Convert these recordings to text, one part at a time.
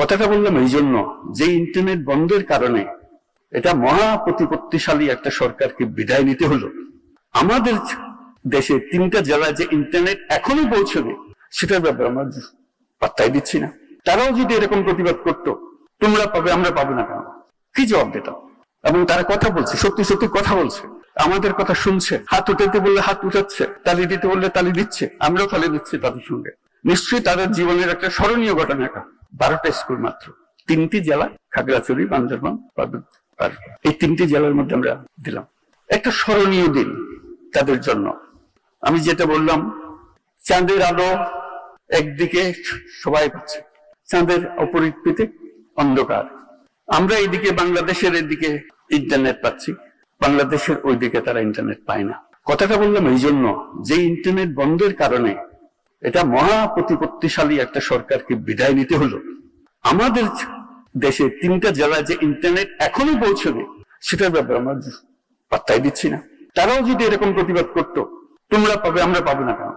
কথাটা বললাম এই জন্য যে ইন্টারনেট বন্ধের কারণে এটা মহা প্রতিপত্তিশালী একটা সরকারকে বিদায় নিতে হলো। আমাদের দেশে 3টা জেলায় যে ইন্টারনেট এখনো পৌঁছবে সেটার ব্যাপারে আমরা পাত্তাই দিচ্ছি না। তারাও যদি এরকম প্রতিবাদ করতো, তোমরা পাবে আমরা পাবো না কেন, কি জবাব দিতাম? এবং তারা কথা বলছে, সত্যি সত্যি কথা বলছে, আমাদের কথা শুনছে, হাত উঠাতে বললে হাত উঠাচ্ছে, তালি দিতে বললে তালি দিচ্ছে, আমরাও তালি দিচ্ছি তাদের সঙ্গে। নিশ্চয়ই তাদের জীবনের একটা স্মরণীয় ঘটনা। এটা 12টা স্কুল মাত্র, 3টি জেলা, খাগড়াছড়ি, বান্দরবান, আর এই 3টি জেলার মধ্যে আমরা দিলাম একটা স্মরণীয় দিন তাদের জন্য। আমি যেটা বললাম, চাঁদের আলো একদিকে সবাই পাচ্ছে, চাঁদের অপরিকৃতে অন্ধকার। আমরা এইদিকে বাংলাদেশের এদিকে ইন্টারনেট পাচ্ছি, বাংলাদেশের ওইদিকে তারা ইন্টারনেট পায় না। কথাটা বললাম এই জন্য যে ইন্টারনেট বন্ধের কারণে এটা মহা প্রতিপত্তিশালী একটা সরকারকে বিদায় নিতে হলো। আমাদের দেশে 3টা জেলায় যে ইন্টারনেট এখনো পৌঁছবে সেটার ব্যাপারে আমরা পাত্তাই দিচ্ছি না। তারাও যদি এরকম প্রতিবাদ করতো, তোমরা পাবে আমরা পাবো না কেন,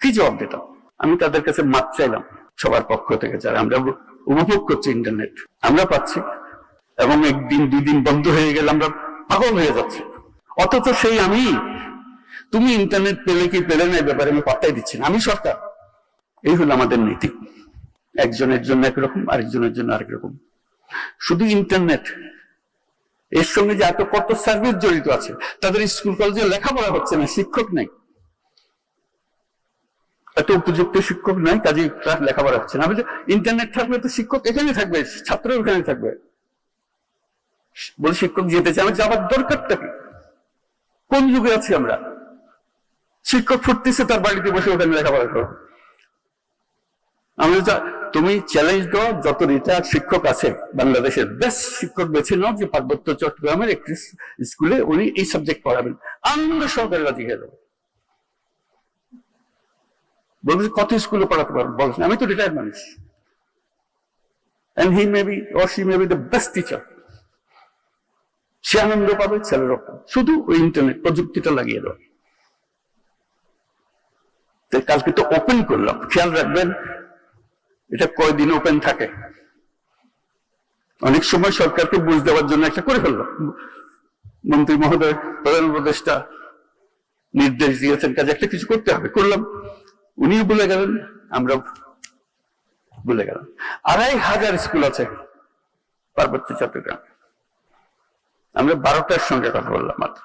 কি জবাব দিতাম? আমি তাদের কাছে মাপ চাইলাম সবার পক্ষ থেকে, যারা আমরা উপভোগ করছি ইন্টারনেট, আমরা পাচ্ছি, এবং 1 দিন 2 দিন বন্ধ হয়ে গেলে আমরা পাগল হয়ে যাচ্ছি। অথচ সেই আমি, তুমি ইন্টারনেট পেলে কি পেলে না, ব্যাপারে আমি পাত্তাই দিচ্ছি না, আমি সরকার। এই হলো আমাদের নীতি। একজনের জন্য একরকম, আরেকজনের জন্য আরেক রকম। শুধু ইন্টারনেট, এর সঙ্গে যে এত কত সার্ভিস জড়িত আছে। তাদের স্কুল কলেজে লেখাপড়া হচ্ছে না, শিক্ষক নাই, এত উপযুক্ত শিক্ষক নাই, কাজে লেখাপড়া হচ্ছে না। আমি ইন্টারনেট থাকবে তো শিক্ষক এখানে থাকবে, ছাত্র ওখানে থাকবে। বলে শিক্ষক যেতে চাই, আমি যাবার দরকারটা কি? কোন যুগে আছি আমরা? শিক্ষক ফুটতেছে তার বাড়িতে বসে ওখানে লেখাপড়া করো। আমি তুমি চ্যালেঞ্জ দাও, যত রিটায়ার্ড শিক্ষক আছে বাংলাদেশের বেস্ট শিক্ষক বেছে নাও, যে পার্বত্য চট্টগ্রামের একটি স্কুলে উনি এই সাবজেক্ট পড়াবেন, আনন্দ সহকারে রাজি হয়ে যাবে। বলবে কত স্কুলে পড়াতে পারবো, বলছেন আমি তো রিটায়ার্ড মানুষ, and he may be or she may be the best teacher. সে আনন্দ পাবে, ছেলেরাও পাবে, শুধু ওই ইন্টারনেট প্রযুক্তিটা লাগিয়ে দেওয়া। কালকে তো ওপেন করলাম, খেয়াল রাখবেন এটা কয়দিন ওপেন থাকে। অনেক সময় সরকারকে বুঝ দেওয়ার জন্য একটা করে ফেললাম, মন্ত্রী মহোদয়, প্রধান উপদেষ্টা নির্দেশ দিয়েছেন কাজে একটা কিছু করতে হবে, করলাম, উনিও ভুলে গেলেন, আমরা ভুলে গেলাম। 2500 স্কুল আছে পার্বত্য চট্টগ্রাম, আমরা 12টার সঙ্গে কথা বললাম মাত্র।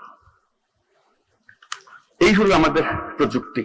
এই হলো আমাদের প্রযুক্তি।